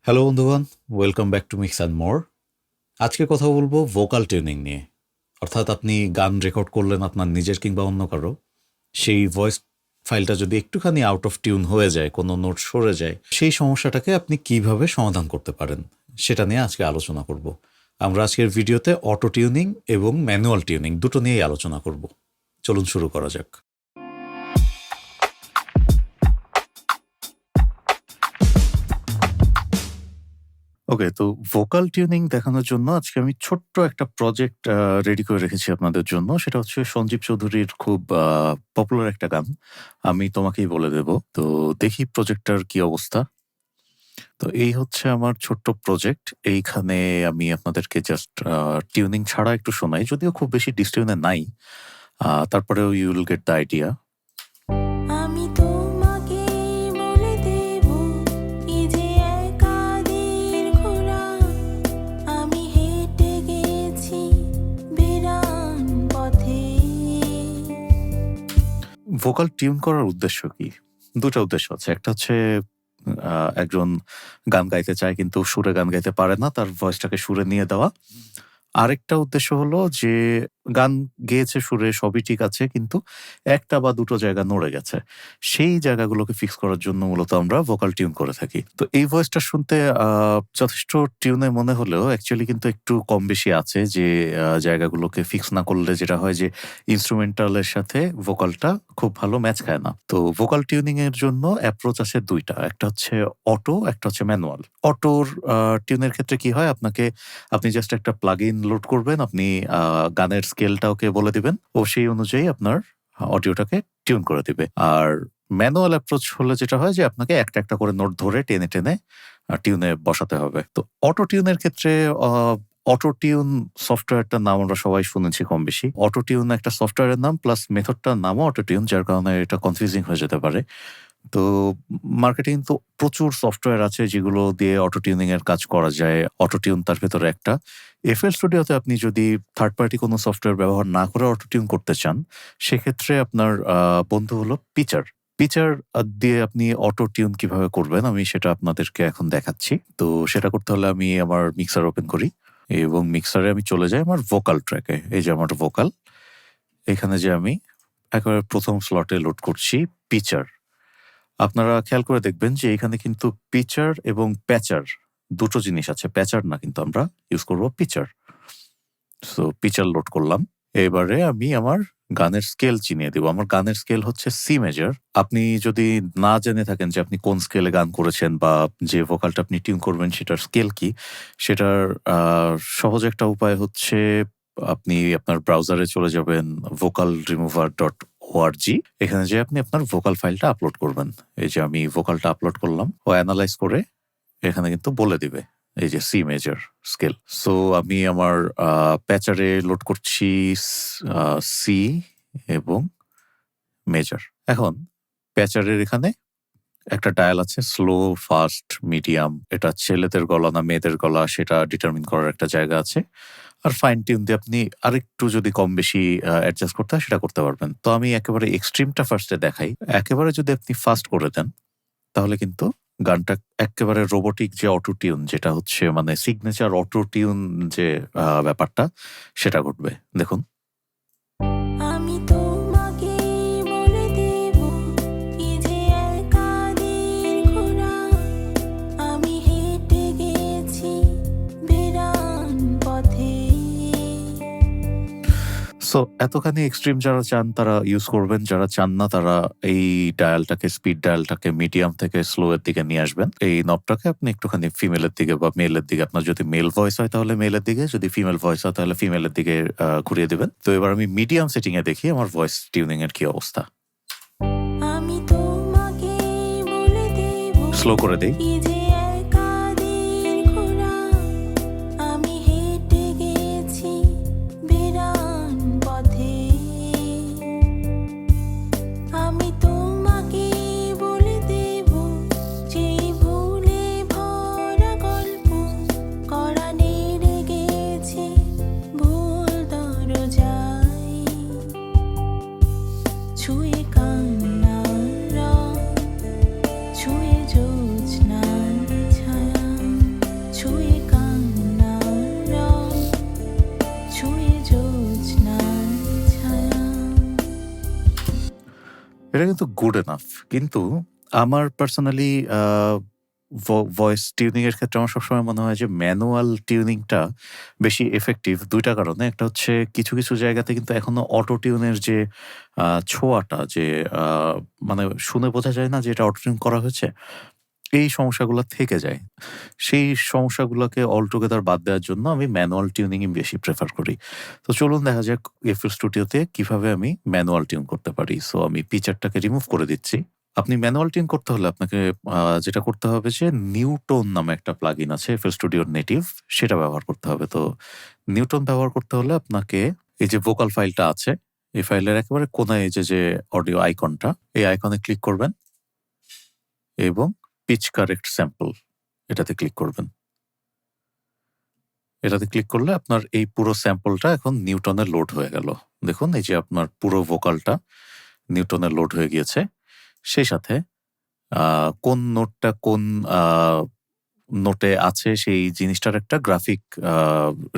Hello বন্ধুগণ, welcome back to mix and more. আজকে কথা বলবো ভোকাল টিউনিং নিয়ে। অর্থাৎ আপনি গান রেকর্ড করলেন আপনার নিজের কিংবা অন্য কারো, সেই ভয়েস ফাইলটা যদি একটুখানি আউট অফ টিউন হয়ে যায়, কোনো নোট সরে যায়, সেই সমস্যাটাকে আপনি কিভাবে সমাধান করতে পারেন সেটা নিয়ে আজকে আলোচনা করব। আমরা আজকের ভিডিওতে অটো টিউনিং এবং ম্যানুয়াল টিউনিং দুটো নিয়েই আলোচনা করব। চলুন শুরু করা যাক। ওকে, তো ভোকাল টিউনিং দেখানোর জন্য আজকে আমি ছোট্ট একটা প্রজেক্ট রেডি করে রেখেছি আপনাদের জন্য। সেটা হচ্ছে সঞ্জীব চৌধুরীর খুব পপুলার একটা গান, আমি তোমাকেই বলে দেব। তো দেখি প্রজেক্টটার কি অবস্থা। তো এই হচ্ছে আমার ছোট্ট প্রজেক্ট। এইখানে আমি আপনাদেরকে জাস্ট টিউনিং ছাড়া একটু শোনাই, যদিও খুব বেশি ডিসটিউনে নাই, তারপরেও you will get the idea. আমি তোমাকে বলে দেব কি যে একাদের ঘোড়া, আমি হেঁটে গেছি বিরান পথে। ভোকাল টিউন করার উদ্দেশ্য কি? দুটো উদ্দেশ্য আছে। একটা হচ্ছে একজন গান গাইতে চায় কিন্তু সুরে গান গাইতে পারে না, তার ভয়েসটাকে সুরে নিয়ে দেওয়া। আরেকটা উদ্দেশ্য হলো যে গান গেয়েছে সুরে, সবই ঠিক আছে, কিন্তু একটা বা দুটো জায়গা নড়ে গেছে। সেই জায়গাগুলোকে ফিক্স করার জন্য মূলত আমরা ভোকাল টিউন করে থাকি। তো এই ভয়েসটা শুনতে যথেষ্ট টিউনে মনে হলেও অ্যাকচুয়ালি কিন্তু একটু কম বেশি আছে, যে জায়গাগুলোকে ফিক্স না করলে যেটা হয় যে ইন্সট্রুমেন্টালের সাথে ভোকালটা খুব ভালো ম্যাচ খায় না। তো ভোকাল টিউনিং এর জন্য অ্যাপ্রোচ আছে দুইটা, একটা হচ্ছে অটো, একটা হচ্ছে ম্যানুয়াল। অটোর টিউনের ক্ষেত্রে কি হয়, আপনি জাস্ট একটা প্লাগইন লোড করবেন, আপনি গানের স্কেলটা ওকে বলে দিবেন, ও সেই অনুযায়ী আপনার অডিওটাকে টিউন করে দিবে। আর ম্যানুয়াল অ্যাপ্রোচ হলে যেটা হয় যে আপনাকে একটা একটা করে নোট ধরে টেনে টেনে টিউনে বসাতে হবে। তো অটো টিউনের ক্ষেত্রে অটো টিউন সফটওয়্যারটার নাম আমরা সবাই শুনেছি কম বেশি। অটো টিউন একটা সফটওয়্যারের নাম, প্লাস মেথডটার নামও অটো টিউন, যার কারণে এটা কনফিউজিং হয়ে যেতে পারে। তো মার্কেটে কিন্তু প্রচুর সফটওয়্যার আছে যেগুলো দিয়ে অটো টিউনিং এর কাজ করা যায়। অটো টিউন তার ভেতরে একটা। এফএল স্টুডিওতে আপনি যদি থার্ড পার্টি কোনো সফটওয়্যার ব্যবহার না করে অটো টিউন করতে চান, সেক্ষেত্রে আপনার বন্ধু হলো পিচার। পিচার দিয়ে আপনি অটো টিউন কিভাবে করবেন আমি সেটা আপনাদেরকে এখন দেখাচ্ছি। তো সেটা করতে হলে আমি আমার মিক্সার ওপেন করি এবং মিক্সারে আমি চলে যাই আমার ভোকাল ট্র্যাকে। এই যে আমার ভোকাল, এখানে যে আমি একেবারে প্রথম স্লটে লোড করছি পিচার। আপনারা খেয়াল করে দেখবেন যে এখানে কিন্তু পিচার এবং প্যাচার দুটো জিনিস আছে। প্যাচার না, কিন্তু আমরা ইউজ করব পিচার। সো পিচার লোড করলাম। এবারে আমি আমার গানের স্কেল চিনিয়ে দেব। আমার গানের স্কেল হচ্ছে সি মেজর। আপনি যদি না জেনে থাকেন যে আপনি কোন স্কেলে গান করেছেন বা যে ভোকালটা আপনি টিউন করবেন সেটার স্কেল কি, সেটার সহজ একটা উপায় হচ্ছে আপনি আপনার ব্রাউজারে চলে যাবেন vocalremover.org। এখানে যে আপনি আপনার ভোকাল ফাইলটা আপলোড করবেন। এই যে আমি ভোকালটা আপলোড করলাম, ও অ্যানালাইজ করে এখানে কিন্তু বলে দিবে এই যে সি মেজর স্কেল। সো আমি আমার প্যাচারে লোড করছি সি এবং মেজর। এখন প্যাচারের এখানে একটা ডায়াল আছে, স্লো, ফাস্ট, মিডিয়াম। এটা ছেলেদের গলা না মেয়েদের গলা সেটা ডিটারমিন করার একটা জায়গা আছে। আর ফাইন টিউন দিয়ে আপনি আরেকটু যদি কম বেশি অ্যাডজাস্ট করতে হয় সেটা করতে পারবেন। তো আমি একেবারে এক্সট্রিমটা ফার্স্টে দেখাই। একেবারে যদি আপনি ফাস্ট করে দেন তাহলে কিন্তু গানটা একেবারে রোবোটিক যে অটো টিউন, যেটা হচ্ছে মানে সিগনেচার অটো টিউন যে ব্যাপারটা, সেটা ঘটবে। দেখুন। আমি তোমাকে বলে দেব কি যে একাদের ঘোড়া, আমি হেঁটে গেছি বিরান পথে। সো এতখানি এক্সট্রিম যারা চান তারা ইউজ করবেন, যারা চান না তারা এই ডায়ালটাকে, স্পিড ডায়ালটাকে মিডিয়াম থেকে স্লো এর দিকে নিয়ে আসবেন। এই নবটাকে আপনি একটুখানি ফিমেলের দিকে বা মেলের দিকে, আপনার যদি মেল ভয়েস হয় তাহলে মেলের দিকে, যদি ফিমেল ভয়েস হয় তাহলে ফিমেলের দিকে ঘুরিয়ে দেবেন। তো এবার আমি মিডিয়াম সেটিং এ দেখি আমার ভয়েস টিউনিং এর কি অবস্থা। আমি তোমাকে বলে দেব স্লো করে দেই। কি যে একাদের ঘোড়া, আমি হেঁটে গেছি বিরান পথে। আমি তোমাকে বলে দেব সেই ভুলে ভরা গল্প, কড়া নেড়ে গেছে ভুল দরজায়, ছুঁয়ে কান্নার রং, ছুঁয়ে জ্যোৎস্নার এটা কিন্তু গুড এনাফ। কিন্তু আমার পার্সোনালি ভয়েস টিউনিং এর ক্ষেত্রে আমার সবসময় মনে হয় যে ম্যানুয়াল টিউনিংটা বেশি এফেক্টিভ ২ টা কারণে। একটা হচ্ছে কিছু, কিছু জায়গাতে কিন্তু এখনো অটো টিউনের যে ছোঁয়াটা যে আ মানে শুনে বোঝা যায় না যে এটা অটো টিউন করা হয়েছে? এই সমস্যাগুলা থেকে যায়। সেই সমস্যাগুলোকে অল টুগেদার বাদ দেওয়ার জন্য আমি ম্যানুয়াল টিউনিংই বেশি প্রেফার করি। তো চলুন দেখা যাক FL স্টুডিওতে কিভাবে আমি ম্যানুয়াল টিউন করতে পারি। সো আমি পিচারটাকে রিমুভ করে দিচ্ছি। আপনি ম্যানুয়াল টিউন করতে হলে আপনাকে যেটা করতে হবে যে নিউটোন নামে একটা প্লাগইন আছে FL স্টুডিওর নেটিভ, সেটা ব্যবহার করতে হবে। তো নিউটন ব্যবহার করতে হলে আপনাকে এই যে ভোকাল ফাইলটা আছে, এই ফাইলের একেবারে কোনায় এই যে অডিও আইকনটা, এই আইকনে ক্লিক করবেন এবং পিচ কারেক্ট স্যাম্পল এটাতে ক্লিক করবেন। এটাতে ক্লিক করলে আপনার এই পুরো স্যাম্পলটা এখন নিউটনে লোড হয়ে গেল। দেখুন এই যে আপনার পুরো ভোকালটা নিউটনে লোড হয়ে গিয়েছে। সেই সাথে কোন নোটটা কোন আ নোটে আছে সেই জিনিসটার একটা গ্রাফিক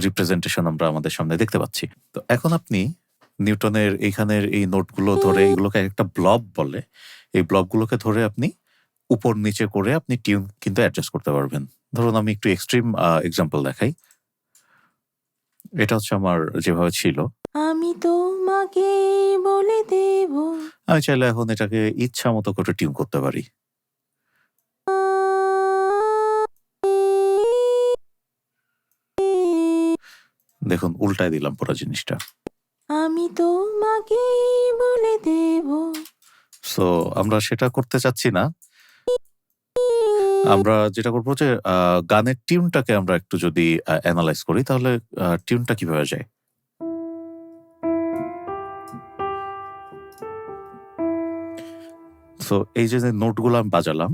রিপ্রেজেন্টেশন আমরা আমাদের সামনে দেখতে পাচ্ছি। তো এখন আপনি নিউটনের এইখানের এই নোটগুলো ধরে এগুলোকে একটা ব্লব বলে। এই ব্লবগুলোকে ধরে আপনি উপর নিচে করে আপনি টিউন কিন্তু অ্যাডজাস্ট করতে পারবেন। ধরুন আমি একটু এক্সট্রিম এক্সাম্পল দেখাই। এটা হচ্ছে আমার যেভাবে ছিল। আমি তোমাকে বলে দেব আমি চাইলে এখন এটাকে ইচ্ছা মতো করে টিউন করতে পারি। দেখুন উল্টায় দিলাম পুরো জিনিসটা। আমি তোমাকে বলে দেব সো আমরা সেটা করতে চাচ্ছি না। আমরা যেটা করব যে গানের টিউনটাকে আমরা একটু যদি এনালাইজ করি তাহলে টিউনটা কিভাবে যায়? সো এই যে নোটগুলো আমি বাজালাম,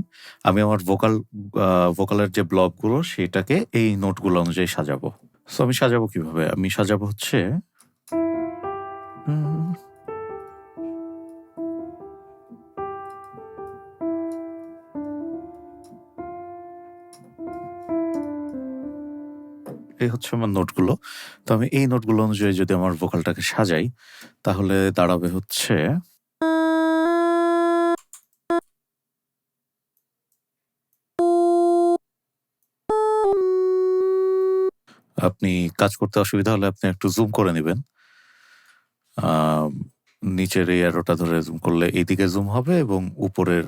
আমি আমার ভোকালের যে ব্লকগুলো সেটাকে এই নোটগুলো অনুযায়ী সাজাবো। সো আমি সাজাবো কিভাবে? আমি সাজাবো হচ্ছে উম এই হচ্ছে আমার নোটগুলো। তো আমি এই নোটগুলো অনুযায়ী যদি আমার ভোকালটাকে সাজাই তাহলে দাঁড়াবে হচ্ছে আপনি কাজ করতে অসুবিধা হলে আপনি একটু জুম করে নিবেন। আম নিচের এই অ্যারোটা ধরে জুম করলে এইদিকে জুম হবে এবং উপরের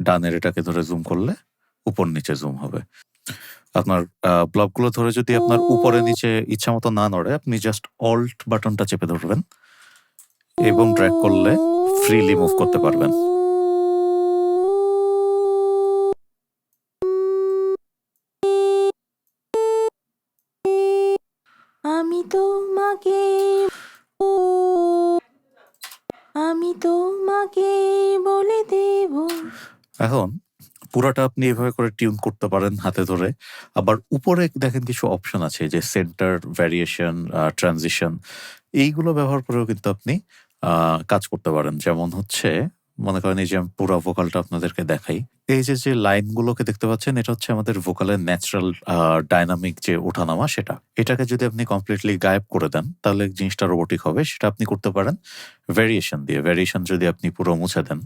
ডানের এটাকে ধরে জুম করলে উপর নিচে জুম হবে। আপনার ব্লকগুলো ধরে যদি আপনার উপরে নিচে ইচ্ছামতো না নড়ে, আপনি জাস্ট অল্ট বাটনটা চেপে ধরবেন এবং ড্র্যাগ করলে ফ্রিলি মুভ করতে পারবেন। আমি তোমাকে বলে দেব এখন পুরাটা আপনি এভাবে করে টিউন করতে পারেন হাতে ধরে। আবার উপরে দেখেন কিছু অপশন আছে যে সেন্টার, ভ্যারিয়েশন, ট্রানজিশন এইগুলো ব্যবহার করেও কিন্তু আপনি কাজ করতে পারেন। যেমন হচ্ছে মনে করেন এই যে আমি পুরা ভোকালটা আপনাদেরকে দেখাই। এই যে লাইনগুলোকে দেখতে পাচ্ছেন এটা হচ্ছে আমাদের ভোকালের ন্যাচারাল ডায়নামিক যে ওঠানামা সেটা। এটাকে যদি আপনি কমপ্লিটলি গায়েব করে দেন তাহলে জিনিসটা রোবটিক হবে। সেটা আপনি করতে পারেন ভ্যারিয়েশন দিয়ে। ভ্যারিয়েশন যদি আপনি পুরো মুছে দেন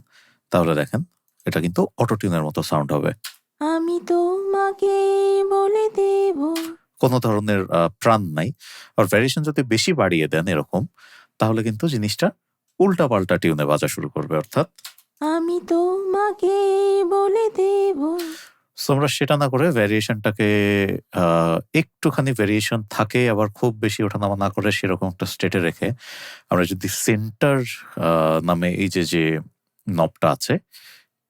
তাহলে দেখেন এটা কিন্তু অটো টিউনের মতো সাউন্ড হবে। আমি তোমাকে বলে দেব কোনো ধরনের প্রাণ নাই। আর ভ্যারিয়েশন যদি বেশি বাড়িয়ে দেন এরকম তাহলে কিন্তু জিনিসটা উল্টাপাল্টা টিউনে বাজা শুরু করবে। অর্থাৎ আমি তোমাকে বলে দেব সো আমরা সেটা না করে ভ্যারিয়েশনটাকে একটুখানি ভ্যারিয়েশন থাকে আবার খুব বেশি ওঠানামা না করে সেরকম একটা স্টেটে রেখে আমরা যদি সেন্টার নামে এই যে নবটা আছে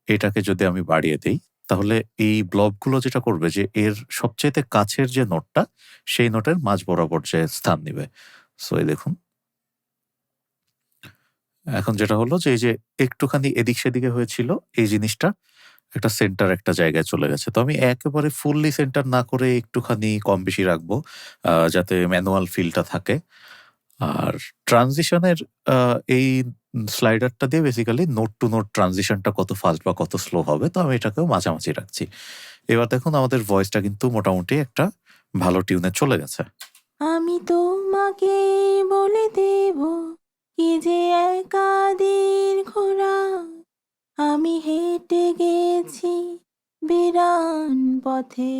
এটাকে যদি আমি বাড়িয়ে দেই তাহলে এই ব্লকগুলো যেটা করবে যে এর সবচাইতে কাছের যে নোটটা সেই নোটের মাঝ বরাবর যে স্থান নিবে। সো এই দেখুন এখন যেটা হলো যে এই যে একটুখানি এদিক সেদিকে হয়েছিল এই জিনিসটা একটা সেন্টার একটা জায়গায় চলে গেছে। তো আমি একেবারে ফুললি সেন্টার না করে একটুখানি কম বেশি রাখবো যাতে ম্যানুয়াল ফিলটা থাকে। আর ট্রানজিশনের এই স্লাইডারটা দিয়ে বেসিক্যালি নোট টু নোট ট্রানজিশনটা কত ফাস্ট বা কত স্লো হবে তো আমি এটাকেও মাঝামাঝি রাখছি। এবার দেখুন আমাদের ভয়েসটা কিন্তু মোটামুটি একটা ভালো টিউনে চলে গেছে। আমি তোমাকে বলে দেব কি যে একা দীর্ঘ রাত আমি হেঁটে গেছি বিরান পথে,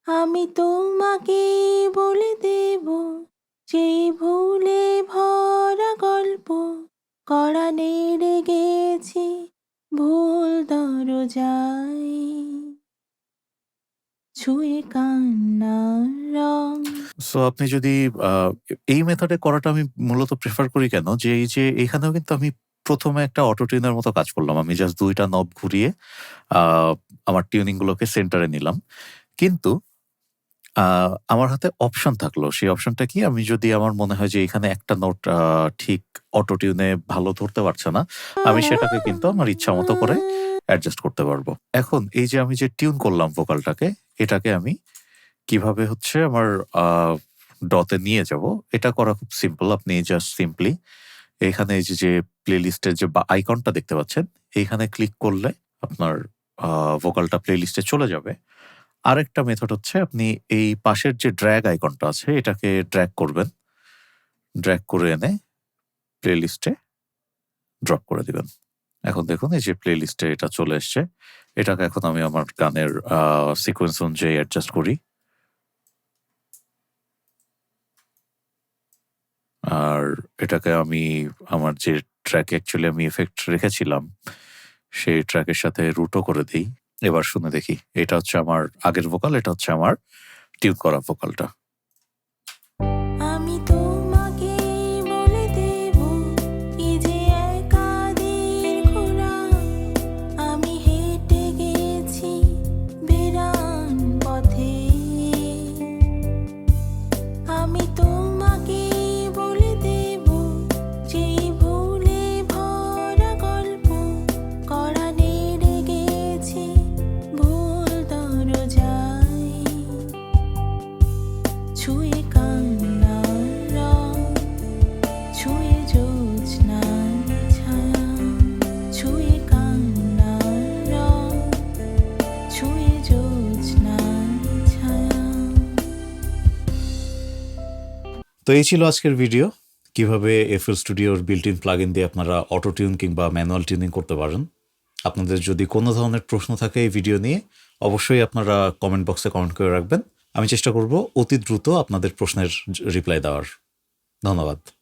আমি তোমাকে বলে দেব সেই ভুলে ভরা গল্প, কড়া নেড়ে গেছি ভুল দরজায়, ছুঁয়ে কান্নার রং। সো আপনি যদি এই মেথডে করাটা আমি মূলত প্রেফার করি কেন, যে এই যে এখানেও কিন্তু আমি প্রথমে একটা অটোটিউনের মতো কাজ করলাম। আমি জাস্ট ২ টা নব ঘুরিয়ে আমার টিউনিং গুলোকে সেন্টারে নিলাম। কিন্তু আমার হাতে অপশন থাকলো। সেই অপশনটা কি? আমি যদি আমার মনে হয় যে এখানে একটা নোট ঠিক অটোটিউনে ভালো ধরতে পারছে না, আমি সেটাকে কিন্তু আমার ইচ্ছামতো করে অ্যাডজাস্ট করতে পারবো। এখন এই যে আমি যে টিউন করলাম ভোকালটাকে, এটাকে আমি কিভাবে হচ্ছে আমার আ ডতে নিয়ে যাবো, এটা করা খুব সিম্পল। আপনি জাস্ট সিম্পলি এখানে এই যে প্লেলিস্টের যে আইকনটা দেখতে পাচ্ছেন, এইখানে ক্লিক করলে আপনার ভোকালটা প্লেলিস্টে চলে যাবে। আরেকটা মেথড হচ্ছে আপনি এই পাশের যে ড্র্যাগ আইকনটা আছে, এটাকে ড্র্যাগ করবেন। ড্র্যাগ করে এনে প্লেলিস্টে ড্রপ করে দিবেন। এখন দেখুন এই যে প্লেলিস্টে এটা চলে এসছে। এটাকে এখন আমি আমার গানের সিকোয়েন্স অনুযায়ী অ্যাডজাস্ট করি। আর এটাকে আমি আমার যে ট্র্যাকে অ্যাকচুয়ালি আমি ইফেক্ট রেখেছিলাম, সেই ট্র্যাকের সাথে রুটও করে দেই। এবার শুনে দেখি। এটা হচ্ছে আমার আগের ভোকাল, এটা হচ্ছে আমার টিউন করা ভোকালটা। আমি তোমাকে বলে দেব কি যে একাদের ঘোরা, আমি হেঁটে গেছি বিরান পথে, আমি তোমাকে বলে দেব সেই ভুলে ভরা গল্প, কড়া নেড়ে গেছি ভুল দরজায়, ছুঁয়ে কান্নার রং, ছুঁয়ে জ্যোৎস্নার ছায়া, ছুঁয়ে কান্নার রং, ছুঁয়ে জ্যোৎস্নার ছায়া। তো এই ছিল আজকের ভিডিও, কিভাবে FL স্টুডিওর বিল্ট ইন প্লাগইন দিয়ে আপনারা অটো টিউন কিংবা ম্যানুয়াল টিউনিং করতে পারেন। আপনাদের যদি কোনো ধরনের প্রশ্ন থাকে এই ভিডিও নিয়ে, অবশ্যই আপনারা কমেন্ট বক্সে কমেন্ট করে রাখবেন। আমি চেষ্টা করব অতি দ্রুত আপনাদের প্রশ্নের রিপ্লাই দেওয়ার। ধন্যবাদ।